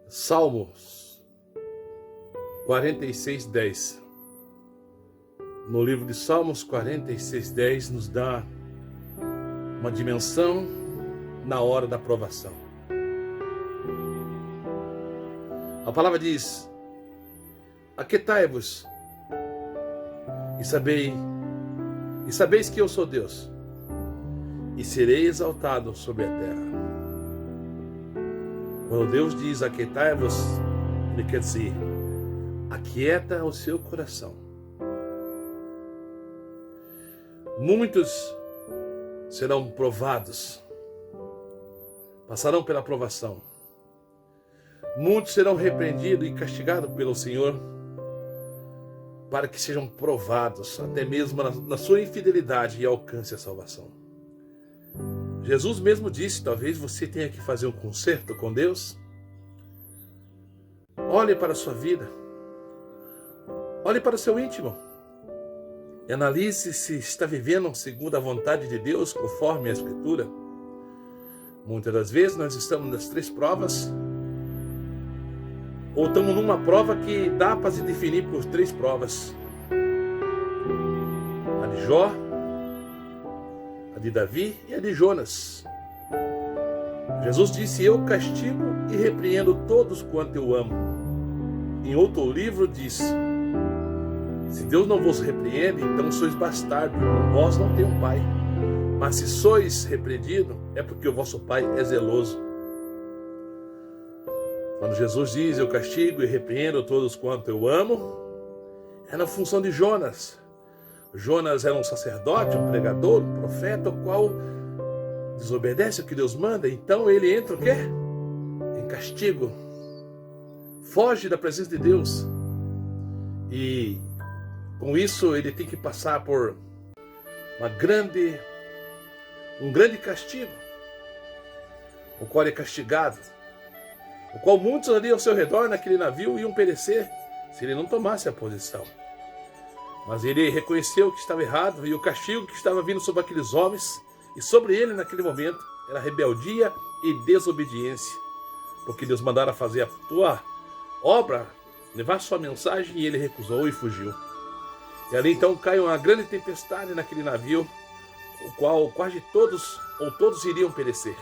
Salmos 46:10. No livro de Salmos 46:10 nos dá uma dimensão na hora da provação. A palavra diz: aquietai-vos e sabeis que eu sou Deus, e serei exaltado sobre a terra. Quando Deus diz aquietai-vos, Ele quer dizer: aquieta o seu coração. Muitos serão provados, passarão pela provação. Muitos serão repreendidos e castigados pelo Senhor para que sejam provados, até mesmo na sua infidelidade, e alcance a salvação. Jesus mesmo disse: talvez você tenha que fazer um concerto com Deus. Olhe para a sua vida, olhe para o seu íntimo e analise se está vivendo segundo a vontade de Deus, conforme a Escritura. Muitas das vezes nós estamos nas 3 provas, ou estamos numa prova que dá para se definir por 3 provas: a de Jó, a de Davi e a de Jonas. Jesus disse: eu castigo e repreendo todos quanto eu amo. Em outro livro diz: se Deus não vos repreende, então sois bastardos, vós não tendes um pai. Mas se sois repreendidos, é porque o vosso pai é zeloso. Quando Jesus diz: eu castigo e repreendo todos quanto eu amo, é na função de Jonas. Jonas era um sacerdote, um pregador, um profeta, o qual desobedece o que Deus manda. Então ele entra o quê? Em castigo. Foge da presença de Deus. E com isso ele tem que passar por um grande castigo, o qual é castigado, o qual muitos ali ao seu redor naquele navio iam perecer se ele não tomasse a posição. Mas ele reconheceu que estava errado, e o castigo que estava vindo sobre aqueles homens e sobre ele naquele momento era rebeldia e desobediência, porque Deus mandara fazer a tua obra, levar sua mensagem, e ele recusou e fugiu. E ali então cai uma grande tempestade naquele navio, o qual quase todos ou todos iriam perecer.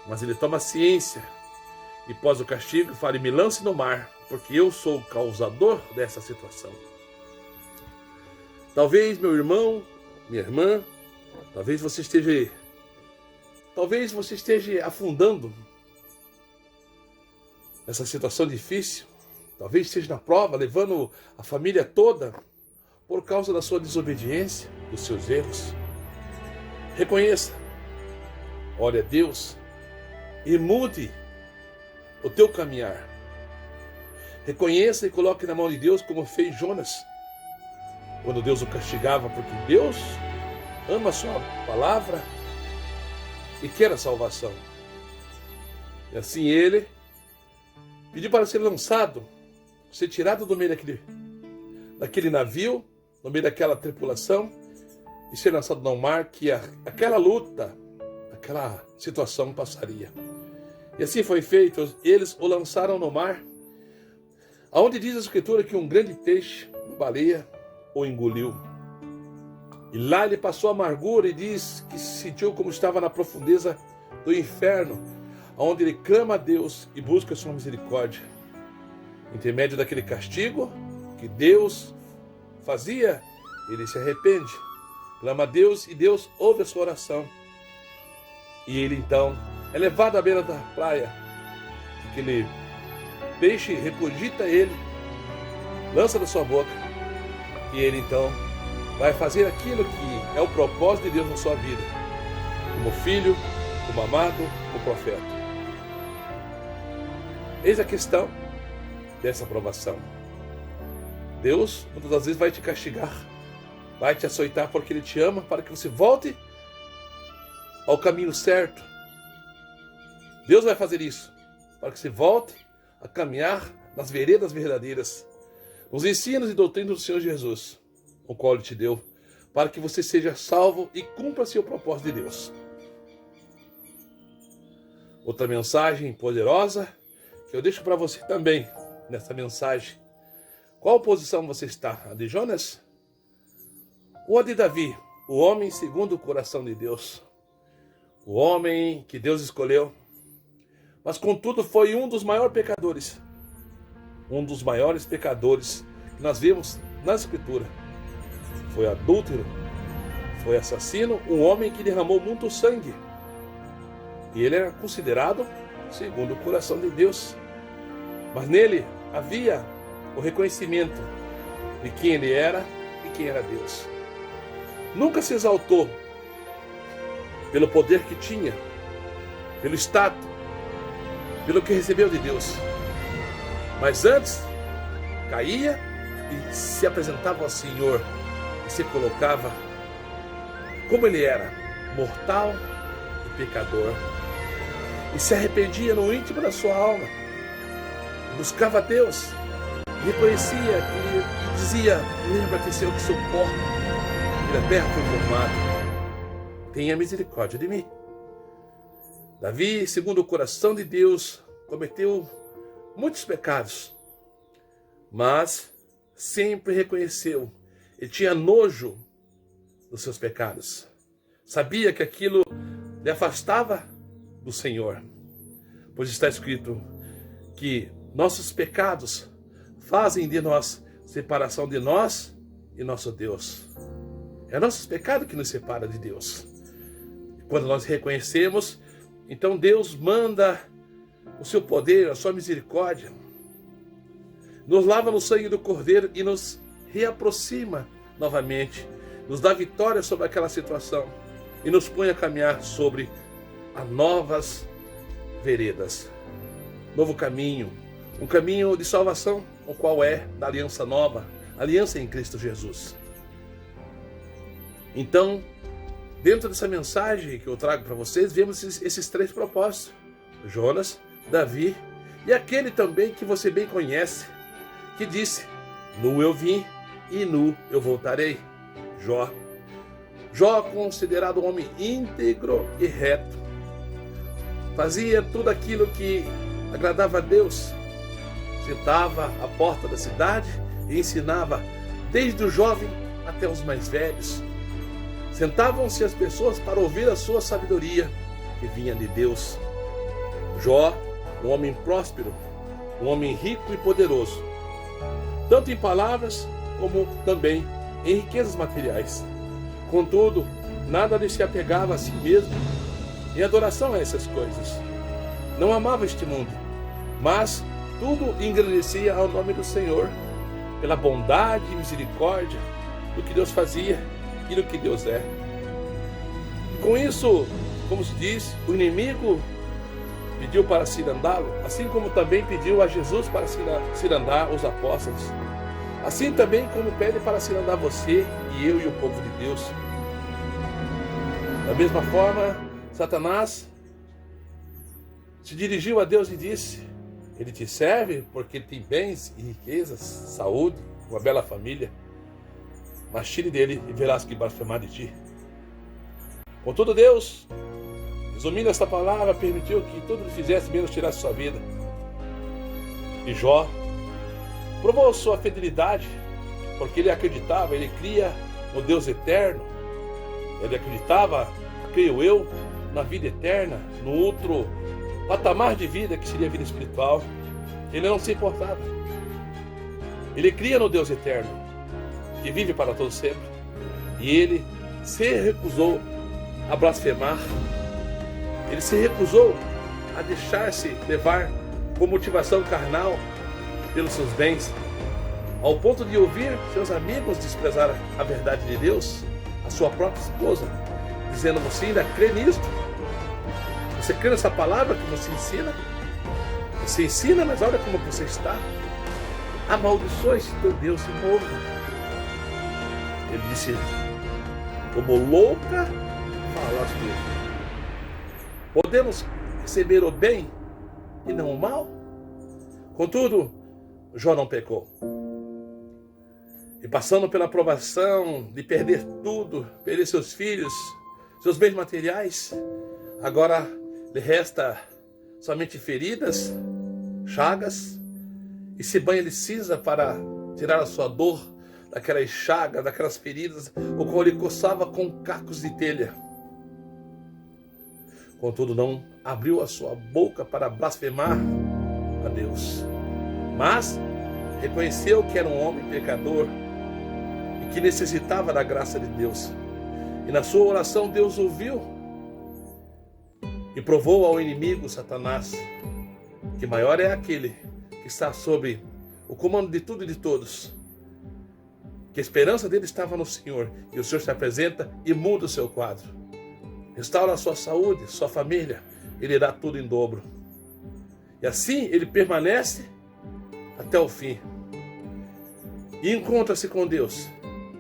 Mas ele toma ciência e pós o castigo fala: me lance no mar, porque eu sou o causador dessa situação. Talvez, meu irmão, minha irmã, talvez você esteja afundando nessa situação difícil. Talvez esteja na prova, levando a família toda por causa da sua desobediência, dos seus erros. Reconheça, ore a Deus e mude o teu caminhar. Reconheça e coloque na mão de Deus, como fez Jonas, quando Deus o castigava, porque Deus ama a sua palavra e quer a salvação. E assim ele pediu para ser lançado, ser tirado do meio daquele navio, no meio daquela tripulação, e ser lançado no mar, que aquela luta, aquela situação passaria. E assim foi feito. Eles o lançaram no mar, aonde diz a Escritura que um grande peixe, uma baleia, o engoliu. E lá ele passou amargura, e diz que se sentiu como estava na profundeza do inferno, onde ele clama a Deus e busca a sua misericórdia. Intermédio daquele castigo que Deus fazia, ele se arrepende, clama a Deus, e Deus ouve a sua oração. E ele então é levado à beira da praia. Aquele peixe regurgita ele, lança da sua boca, e ele então vai fazer aquilo que é o propósito de Deus na sua vida, como filho, como amado, como profeta. Eis a questão dessa provação. Deus muitas das vezes vai te castigar, vai te açoitar, porque Ele te ama, para que você volte ao caminho certo. Deus vai fazer isso para que você volte a caminhar nas veredas verdadeiras, nos ensinos e doutrinas do Senhor Jesus, o qual Ele te deu, para que você seja salvo e cumpra seu propósito de Deus. Outra mensagem poderosa que eu deixo para você também nessa mensagem. Qual posição você está? A de Jonas? Ou a de Davi? O homem segundo o coração de Deus. O homem que Deus escolheu. Mas contudo foi um dos maiores pecadores. Um dos maiores pecadores que nós vemos na Escritura. Foi adúltero. Foi assassino. Um homem que derramou muito sangue. E ele era considerado segundo o coração de Deus. Mas nele havia o reconhecimento de quem ele era e quem era Deus. Nunca se exaltou pelo poder que tinha, pelo status, pelo que recebeu de Deus. Mas antes, caía e se apresentava ao Senhor e se colocava como ele era, mortal e pecador. E se arrependia no íntimo da sua alma. Buscava a Deus. Reconhecia e dizia: lembra-te, Senhor, que sou pó, que da terra foi formado. Tenha misericórdia de mim. Davi, segundo o coração de Deus, cometeu muitos pecados, mas sempre reconheceu. Ele tinha nojo dos seus pecados. Sabia que aquilo lhe afastava do Senhor. Pois está escrito que nossos pecados fazem de nós separação de nós e nosso Deus. É nossos pecados que nos separa de Deus. Quando nós reconhecemos, então Deus manda o seu poder, a sua misericórdia, nos lava no sangue do Cordeiro e nos reaproxima novamente, nos dá vitória sobre aquela situação e nos põe a caminhar sobre a novas veredas, novo caminho, um caminho de salvação, o qual é da aliança nova, aliança em Cristo Jesus. Então, dentro dessa mensagem que eu trago para vocês, vemos esses três propósitos: Jonas, Davi e aquele também que você bem conhece, que disse: nu eu vim e nu eu voltarei. Jó. Jó, considerado um homem íntegro e reto, fazia tudo aquilo que agradava a Deus. Sentava à porta da cidade e ensinava, desde o jovem até os mais velhos. Sentavam-se as pessoas para ouvir a sua sabedoria, que vinha de Deus. Jó, um homem próspero, um homem rico e poderoso, tanto em palavras como também em riquezas materiais. Contudo, nada lhe se apegava a si mesmo em adoração a essas coisas. Não amava este mundo, mas tudo engrandecia ao nome do Senhor, pela bondade e misericórdia do que Deus fazia e do que Deus é. E com isso, como se diz, o inimigo pediu para cirandá-lo, assim como também pediu a Jesus para cirandar os apóstolos. Assim também como pede para cirandar você e eu e o povo de Deus. Da mesma forma, Satanás se dirigiu a Deus e disse: ele te serve porque ele tem bens e riquezas, saúde, uma bela família. Mas tire dele e verás que blasfemar de ti. Contudo, Deus, resumindo esta palavra, permitiu que tudo lhe fizesse menos tirar sua vida. E Jó provou sua fidelidade, porque ele acreditava, ele cria no Deus eterno. Ele acreditava, creio eu, na vida eterna, no outro patamar de vida que seria a vida espiritual. Ele não se importava. Ele cria no Deus eterno, que vive para todo sempre. E ele se recusou a blasfemar. Ele se recusou a deixar-se levar por motivação carnal pelos seus bens, ao ponto de ouvir seus amigos desprezar a verdade de Deus, a sua própria esposa, dizendo: você ainda crê nisto? Você crê nessa palavra que você ensina? Você ensina, mas olha como você está. Amaldiçoe-se teu Deus e morra. Ele disse: como louca falas tu. Podemos receber o bem e não o mal? Contudo, Jó não pecou. E passando pela provação de perder tudo, perder seus filhos, seus bens materiais, agora lhe resta somente feridas chagas e se banha de cinza para tirar a sua dor daquelas chagas, daquelas feridas, o qual ele coçava com cacos de telha. Contudo, não abriu a sua boca para blasfemar a Deus, mas reconheceu que era um homem pecador e que necessitava da graça de Deus. E na sua oração Deus ouviu e provou ao inimigo Satanás que maior é aquele que está sob o comando de tudo e de todos, que a esperança dele estava no Senhor, e o Senhor se apresenta e muda o seu quadro, restaura a sua saúde, sua família, ele dá tudo em dobro, e assim ele permanece até o fim e encontra-se com Deus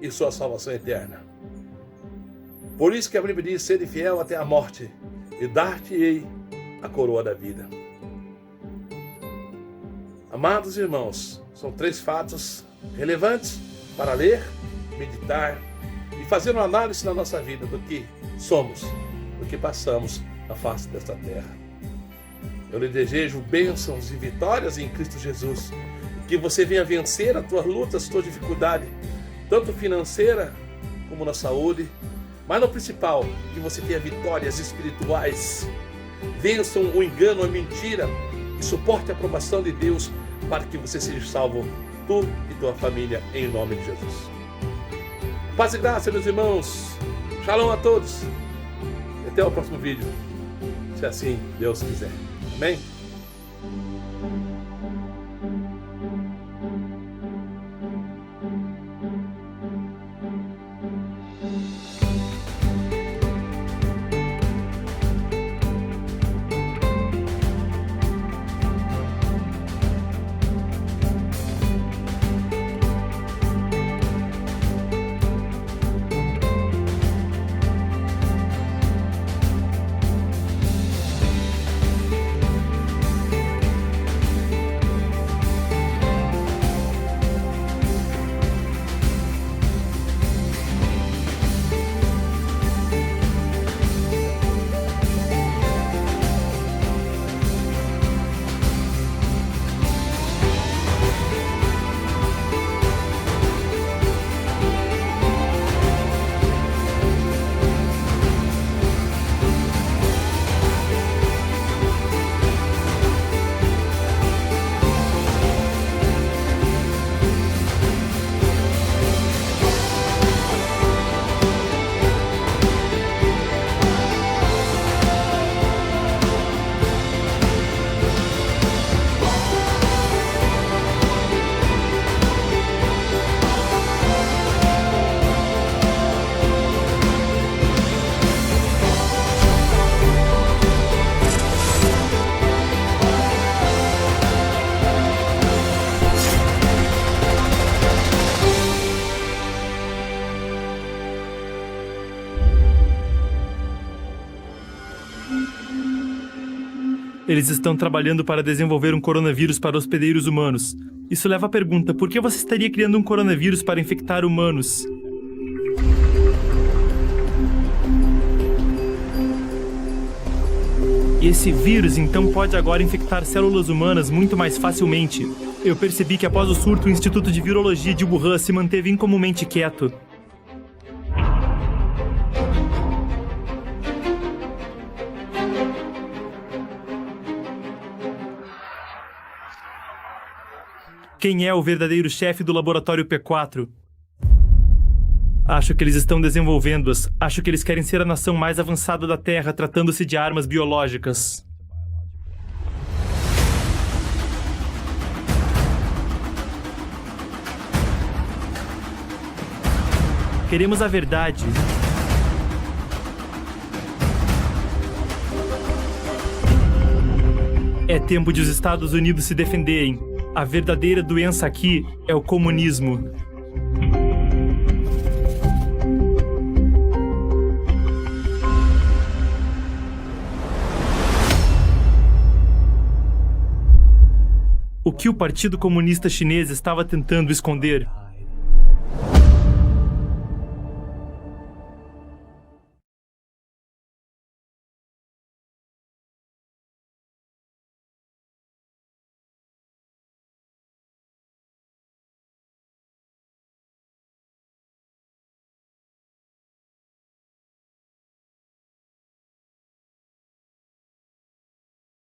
e sua salvação eterna. Por isso que a Bíblia diz: sede fiel até a morte e dar-te-ei a coroa da vida. Amados irmãos, são 3 fatos relevantes para ler, meditar e fazer uma análise na nossa vida do que somos, do que passamos na face desta terra. Eu lhe desejo bênçãos e vitórias em Cristo Jesus, que você venha vencer as tuas lutas, as tuas dificuldades, tanto financeira como na saúde, mas no principal, que você tenha vitórias espirituais, vençam o engano, a mentira e suporte a aprovação de Deus para que você seja salvo, tu e tua família, em nome de Jesus. Paz e graça, meus irmãos. Shalom a todos. E até o próximo vídeo, se assim Deus quiser. Amém? Eles estão trabalhando para desenvolver um coronavírus para hospedeiros humanos. Isso leva à pergunta: por que você estaria criando um coronavírus para infectar humanos? E esse vírus, então, pode agora infectar células humanas muito mais facilmente. Eu percebi que após o surto, o Instituto de Virologia de Wuhan se manteve incomumente quieto. Quem é o verdadeiro chefe do laboratório P4? Acho que eles estão desenvolvendo-as. Acho que eles querem ser a nação mais avançada da Terra, tratando-se de armas biológicas. Queremos a verdade. É tempo de os Estados Unidos se defenderem. A verdadeira doença aqui é o comunismo. O que o Partido Comunista Chinês estava tentando esconder?